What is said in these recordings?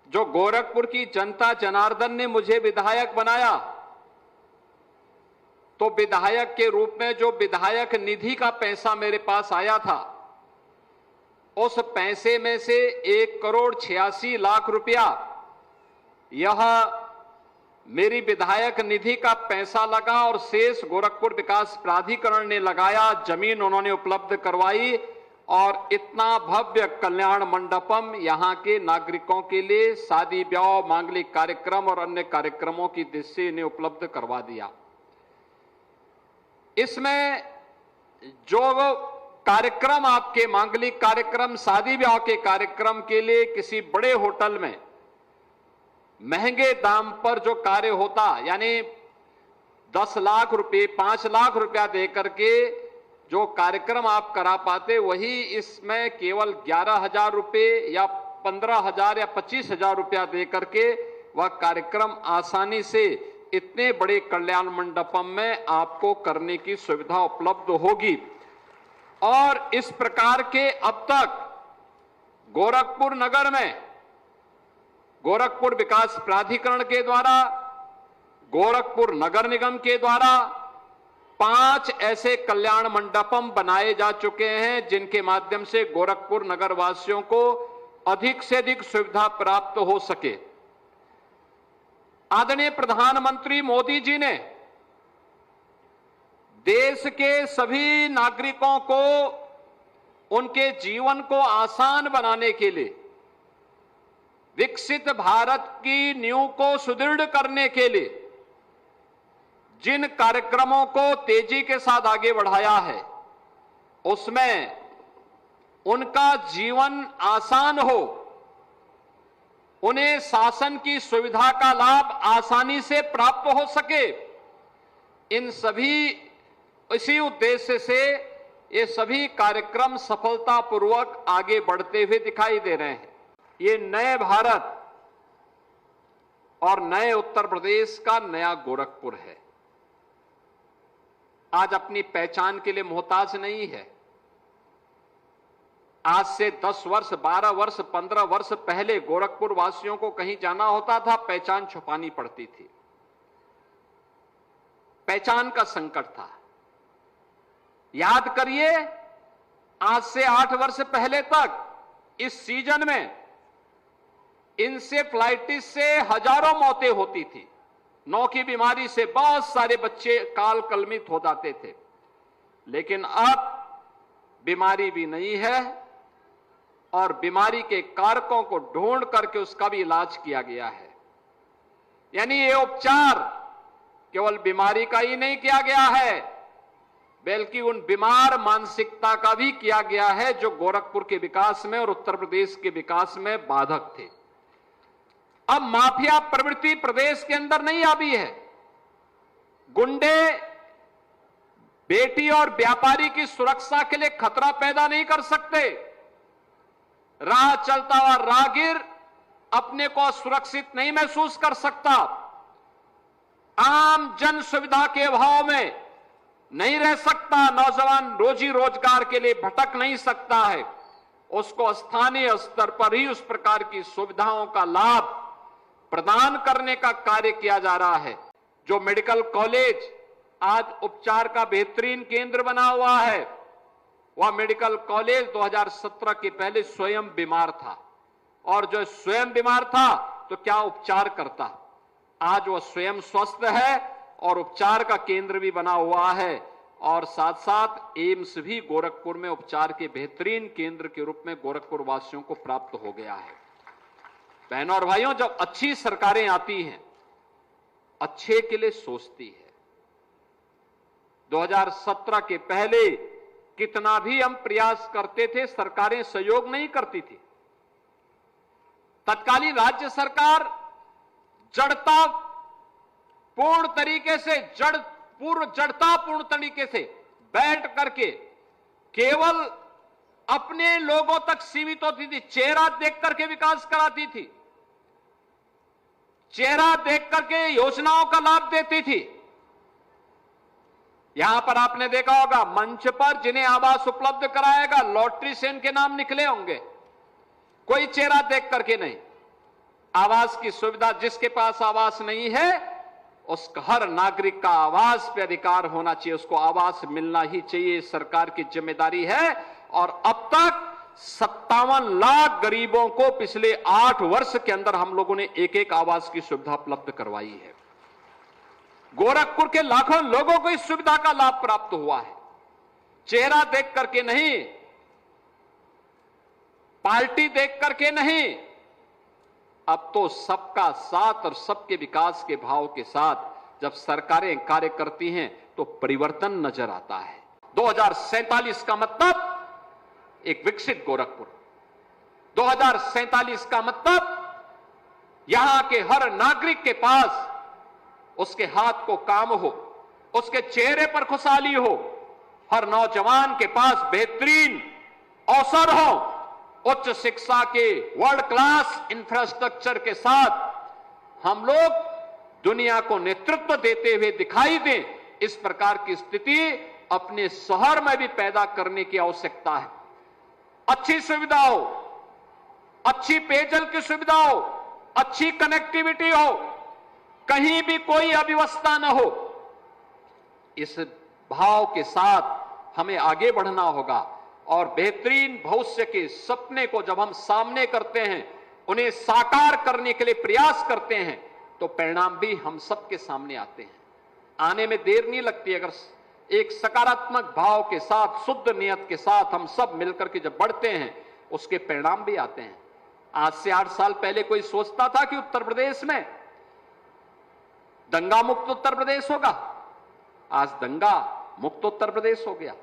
जो गोरखपुर की जनता जनार्दन ने मुझे विधायक बनाया, तो विधायक के रूप में जो विधायक निधि का पैसा मेरे पास आया था, उस पैसे में से 1,86,00,000 रुपया यह मेरी विधायक निधि का पैसा लगा और शेष गोरखपुर विकास प्राधिकरण ने लगाया, जमीन उन्होंने उपलब्ध करवाई और इतना भव्य कल्याण मंडपम यहां के नागरिकों के लिए शादी ब्याह, मांगलिक कार्यक्रम और अन्य कार्यक्रमों की दृष्टि इन्हें उपलब्ध करवा दिया। इसमें जो कार्यक्रम आपके मांगलिक कार्यक्रम, शादी ब्याह के कार्यक्रम के लिए किसी बड़े होटल में महंगे दाम पर जो कार्य होता, यानी 10 लाख रुपए, 5 लाख रुपया देकर के जो कार्यक्रम आप करा पाते, वही इसमें केवल 11,000 रुपए या 15,000 या 25,000 रुपया देकर के वह कार्यक्रम आसानी से इतने बड़े कल्याण मंडपम में आपको करने की सुविधा उपलब्ध होगी। और इस प्रकार के अब तक गोरखपुर नगर में गोरखपुर विकास प्राधिकरण के द्वारा, गोरखपुर नगर निगम के द्वारा 5 ऐसे कल्याण मंडपम बनाए जा चुके हैं, जिनके माध्यम से गोरखपुर नगर वासियों को अधिक से अधिक सुविधा प्राप्त हो सके। आदरणीय प्रधानमंत्री मोदी जी ने देश के सभी नागरिकों को उनके जीवन को आसान बनाने के लिए, विकसित भारत की नींव को सुदृढ़ करने के लिए जिन कार्यक्रमों को तेजी के साथ आगे बढ़ाया है, उसमें उनका जीवन आसान हो, उन्हें शासन की सुविधा का लाभ आसानी से प्राप्त हो सके, इन सभी इसी उद्देश्य से ये सभी कार्यक्रम सफलतापूर्वक आगे बढ़ते हुए दिखाई दे रहे हैं। ये नए भारत और नए उत्तर प्रदेश का नया गोरखपुर है। आज अपनी पहचान के लिए मोहताज नहीं है। आज से 10 वर्ष, 12 वर्ष, 15 वर्ष पहले गोरखपुर वासियों को कहीं जाना होता था, पहचान छुपानी पड़ती थी, पहचान का संकट था। याद करिए, आज से 8 वर्ष पहले तक इस सीजन में इंसेफ्लाइटिस से हजारों मौतें होती थी। नौ की बीमारी से बहुत सारे बच्चे काल कलमित हो जाते थे, लेकिन अब बीमारी भी नहीं है और बीमारी के कारकों को ढूंढ करके उसका भी इलाज किया गया है। यानी ये उपचार केवल बीमारी का ही नहीं किया गया है, बल्कि उन बीमार मानसिकता का भी किया गया है जो गोरखपुर के विकास में और उत्तर प्रदेश के विकास में बाधक थे। अब माफिया प्रवृत्ति प्रदेश के अंदर नहीं आई है। गुंडे बेटी और व्यापारी की सुरक्षा के लिए खतरा पैदा नहीं कर सकते। राह चलता हुआ राहगीर अपने को सुरक्षित नहीं महसूस कर सकता। आम जन सुविधा के अभाव में नहीं रह सकता। नौजवान रोजी रोजगार के लिए भटक नहीं सकता है। उसको स्थानीय स्तर पर ही उस प्रकार की सुविधाओं का लाभ प्रदान करने का कार्य किया जा रहा है। जो मेडिकल कॉलेज आज उपचार का बेहतरीन केंद्र बना हुआ है, वह मेडिकल कॉलेज 2017 के पहले स्वयं बीमार था, और जो स्वयं बीमार था तो क्या उपचार करता। आज वह स्वयं स्वस्थ है और उपचार का केंद्र भी बना हुआ है, और साथ साथ एम्स भी गोरखपुर में उपचार के बेहतरीन केंद्र के रूप में गोरखपुर वासियों को प्राप्त हो गया है। बहनों और भाइयों, जब अच्छी सरकारें आती हैं, अच्छे के लिए सोचती है। 2017 के पहले कितना भी हम प्रयास करते थे, सरकारें सहयोग नहीं करती थी। तत्कालीन राज्य सरकार जड़ता पूर्ण तरीके से जड़तापूर्ण तरीके से बैठ करके केवल अपने लोगों तक सीमित होती थी। चेहरा देख करके विकास कराती थी, चेहरा देख करके योजनाओं का लाभ देती थी। यहां पर आपने देखा होगा, मंच पर जिन्हें आवास उपलब्ध कराएगा, लॉटरी से इनके नाम निकले होंगे, कोई चेहरा देख करके नहीं। आवास की सुविधा, जिसके पास आवास नहीं है उस हर नागरिक का आवास पे अधिकार होना चाहिए, उसको आवास मिलना ही चाहिए, सरकार की जिम्मेदारी है। और अब तक 57 लाख गरीबों को पिछले 8 वर्ष के अंदर हम लोगों ने एक एक आवास की सुविधा उपलब्ध करवाई है। गोरखपुर के लाखों लोगों को इस सुविधा का लाभ प्राप्त हुआ है। चेहरा देख करके नहीं, पार्टी देख करके नहीं, अब तो सबका साथ और सबके विकास के भाव के साथ जब सरकारें कार्य करती हैं तो परिवर्तन नजर आता है। 2047 का मतलब एक विकसित गोरखपुर, 2047 का मतलब यहां के हर नागरिक के पास उसके हाथ को काम हो, उसके चेहरे पर खुशहाली हो, हर नौजवान के पास बेहतरीन अवसर हो, उच्च शिक्षा के वर्ल्ड क्लास इंफ्रास्ट्रक्चर के साथ हम लोग दुनिया को नेतृत्व देते हुए दिखाई दें। इस प्रकार की स्थिति अपने शहर में भी पैदा करने की आवश्यकता है। अच्छी सुविधा हो, अच्छी पेयजल की सुविधा हो, अच्छी कनेक्टिविटी हो, कहीं भी कोई अव्यवस्था न हो। इस भाव के साथ हमें आगे बढ़ना होगा और बेहतरीन भविष्य के सपने को जब हम सामने करते हैं, उन्हें साकार करने के लिए प्रयास करते हैं, तो परिणाम भी हम सबके सामने आते हैं। आने में देर नहीं लगती। अगर एक सकारात्मक भाव के साथ, शुद्ध नियत के साथ हम सब मिलकर के जब बढ़ते हैं, उसके परिणाम भी आते हैं। आज से 8 साल पहले कोई सोचता था कि उत्तर प्रदेश में दंगा मुक्त उत्तर प्रदेश होगा? आज दंगा मुक्त उत्तर प्रदेश हो गया।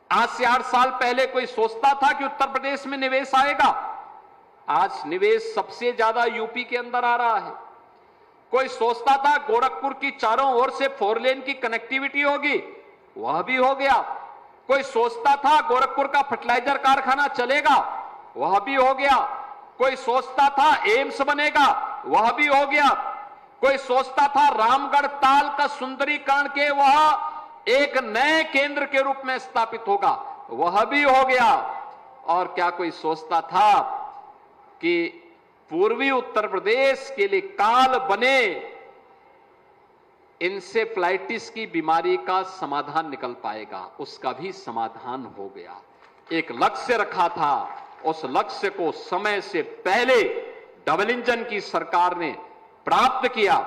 आज से 8 साल पहले कोई सोचता था कि उत्तर प्रदेश में निवेश आएगा? आज निवेश सबसे ज्यादा यूपी के अंदर आ रहा है। कोई सोचता था गोरखपुर की चारों ओर से 4 लेन की कनेक्टिविटी होगी? वह भी हो गया। कोई सोचता था गोरखपुर का फर्टिलाइजर कारखाना चलेगा? वह भी हो गया। कोई सोचता था एम्स बनेगा? वह भी हो गया। कोई सोचता था रामगढ़ ताल का सुंदरीकरण के वह एक नए केंद्र के रूप में स्थापित होगा? वह भी हो गया। और क्या कोई सोचता था कि पूर्वी उत्तर प्रदेश के लिए काल बने इंसेफ्लाइटिस की बीमारी का समाधान निकल पाएगा? उसका भी समाधान हो गया। एक लक्ष्य रखा था, उस लक्ष्य को समय से पहले डबल इंजन की सरकार ने प्राप्त किया।